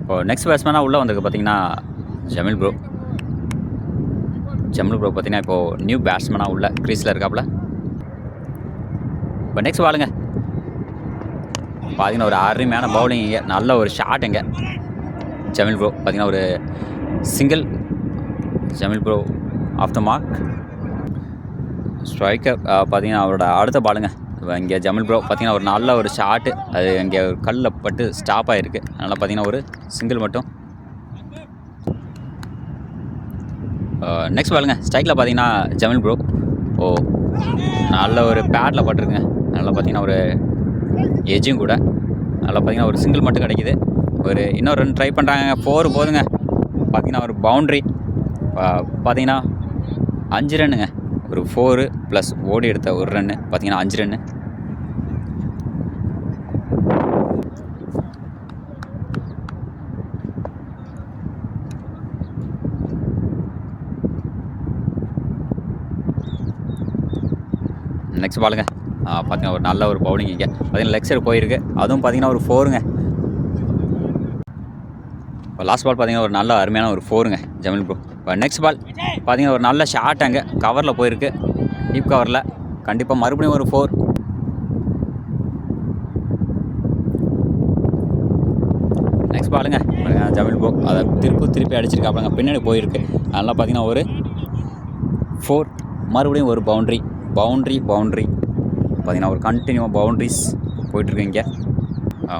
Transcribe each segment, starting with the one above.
இப்போது நெக்ஸ்ட் பேட்ஸ்மேனாக உள்ளே வந்திருக்கு பார்த்தீங்கன்னா ஜமீல் ப்ரோ. ஜமீல் ப்ரோ பார்த்தீங்கன்னா இப்போது நியூ பேட்ஸ்மேனாக உள்ள க்ரீஸில் இருக்காப்புல. இப்போ நெக்ஸ்ட் பாலுங்க பார்த்தீங்கன்னா ஒரு அருமையான பவுலிங் இங்கே, நல்ல ஒரு ஷாட்டுங்க ஜமீல் ப்ரோ. பார்த்தீங்கன்னா ஒரு சிங்கிள் ஜமீல் ப்ரோ ஆஃப் த மார்க். ஸ்ட்ரைக்கர் பார்த்தீங்கன்னா அவரோட அடுத்த பாலுங்க. இங்கே ஜமீல் ப்ரோ பார்த்தீங்கன்னா ஒரு நல்ல ஒரு ஷாட்டு, அது இங்கே ஒரு கல்லில் பட்டு ஸ்டாப் ஆகிருக்கு. அதனால் பார்த்தீங்கன்னா ஒரு சிங்கிள் மட்டும். நெக்ஸ்ட் பாலுங்க ஸ்ட்ரைக்கில் பார்த்தீங்கன்னா ஜமீல் ப்ரோ. நல்ல ஒரு பேட்டில் பட்டுருக்குங்க. நல்லா பார்த்தீங்கன்னா ஒரு எஜ்ஜும் கூட. நல்லா பார்த்தீங்கன்னா ஒரு சிங்கிள் மட்டும் கிடைக்கிது. ஒரு இன்னொரு ரன் ட்ரை பண்ணுறாங்க. 4 போதுங்க. பார்த்தீங்கன்னா ஒரு பவுண்ட்ரி. பார்த்தீங்கன்னா 5 ரன்னுங்க. ஒரு 4 ப்ளஸ் ஓடி எடுத்த ஒரு ரன்னு பார்த்தீங்கன்னா 5 ரன்னு. நெக்ஸ்ட் பாலுங்க பார்த்தீங்கன்னா ஒரு நல்ல ஒரு பவுலிங் இங்கே பார்த்தீங்கன்னா லெக் சைடு போயிருக்கு. அதுவும் பார்த்தீங்கன்னா ஒரு 4ங்க. இப்போ லாஸ்ட் பால் பார்த்தீங்கன்னா ஒரு நல்ல அருமையான ஒரு 4ங்க ஜமீல் ப்ரோ. இப்போ நெக்ஸ்ட் பால் பார்த்தீங்கன்னா ஒரு நல்ல ஷாட் அங்கே கவரில் போயிருக்கு, டீப் கவரில். கண்டிப்பாக மறுபடியும் ஒரு 4. நெக்ஸ்ட் பாலுங்க ஜமீல் ப்ரோ அதை திருப்பி அடிச்சிருக்காப்புலங்க, பின்னாடி போயிருக்கு. அதனால் பார்த்தீங்கன்னா ஒரு 4, மறுபடியும் ஒரு பவுண்ட்ரி பார்த்தீங்கன்னா ஒரு கண்டினியூவாக பவுண்ட்ரிஸ் போயிட்டுருக்கு இங்கே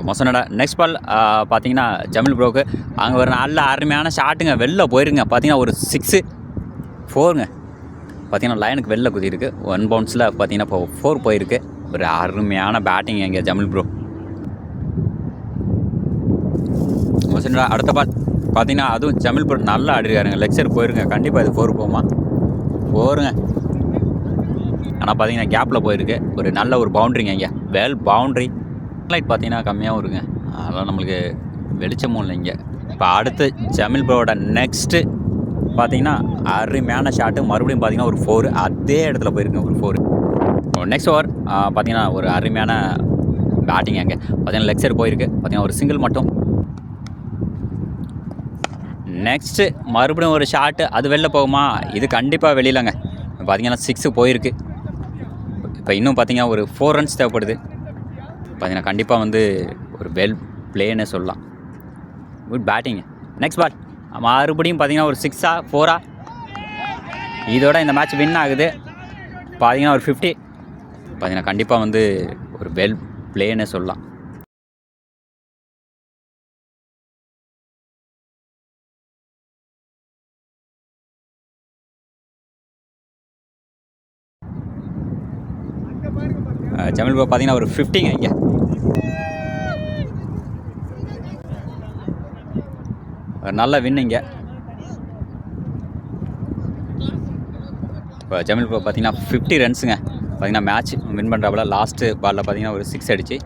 மொசனடா. நெக்ஸ்ட் பால் பார்த்தீங்கன்னா ஜமீல் ப்ரோக்கு அங்கே ஒரு நல்ல அருமையான ஷாட்டுங்க, வெளில போயிருங்க. பார்த்தீங்கன்னா ஒரு 6, 4ங்க. பார்த்தீங்கன்னா லைனுக்கு வெளில குதிருக்கு. 1 பவுன்ஸில் பார்த்தீங்கன்னா இப்போ 4 போயிருக்கு. ஒரு அருமையான பேட்டிங் இங்கே ஜமீல் ப்ரோ. மொசனடா அடுத்த பால் பார்த்தீங்கன்னா அதுவும் ஜமீல் ப்ரோ நல்லா ஆடிருக்காருங்க, லெக் சைடு போயிருங்க. கண்டிப்பாக இது 4 போகுமா? 4ங்க. ஆனால் பார்த்தீங்கன்னா கேப்பில் போயிருக்கு. ஒரு நல்ல ஒரு பவுண்ட்ரிங்க இங்கே, பவுண்ட்ரி. லைட் பார்த்தீங்கன்னா கம்மியாகவும் இருக்குங்க, அதெல்லாம் நம்மளுக்கு வெளிச்சமும் இல்லை இங்கே. இப்போ அடுத்து ஜமீல் ப்ரோவோட நெக்ஸ்ட்டு பார்த்தீங்கன்னா அருமையான ஷாட்டு, மறுபடியும் பார்த்தீங்கன்னா ஒரு 4 அதே இடத்துல போயிருக்குங்க, ஒரு 4. நெக்ஸ்ட் ஓவர் பார்த்தீங்கன்னா ஒரு அருமையான பேட்டிங் அங்கே பார்த்தீங்கன்னா லெக் சைடு போயிருக்கு. பார்த்தீங்கன்னா ஒரு சிங்கிள் மட்டும். நெக்ஸ்ட்டு மறுபடியும் ஒரு ஷாட்டு, அது வெளில போகுமா? இது கண்டிப்பாக வெளியிலங்க. பார்த்தீங்கன்னா 6 போயிருக்கு. இப்போ இன்னும் பார்த்தீங்கன்னா ஒரு 4 ரன்ஸ் தேவைப்படுது. பார்த்தீங்கன்னா கண்டிப்பாக வந்து ஒரு வெல் பிளேன்னு சொல்லலாம். Good batting. நெக்ஸ்ட் பால் மறுபடியும் பார்த்தீங்கன்னா ஒரு 6ஆ 4ஆ? இதோட இந்த மேட்ச் வின் ஆகுது. பார்த்தீங்கன்னா ஒரு 50. பார்த்தீங்கன்னா கண்டிப்பாக வந்து ஒரு வெல் பிளேன்னு சொல்லலாம். ஜமீல் ப்ரோ பார்த்தீங்கன்னா ஒரு 50ங்க இங்கே. ஒரு நல்ல வின் இங்கே. இப்போ ஜமீல் ப்ரோ பார்த்தீங்கன்னா 50 ரன்ஸுங்க. பார்த்தீங்கன்னா மேட்ச் வின் பண்ணுறாப்புல. லாஸ்ட்டு பாலில் பார்த்தீங்கன்னா ஒரு 6 அடிச்சு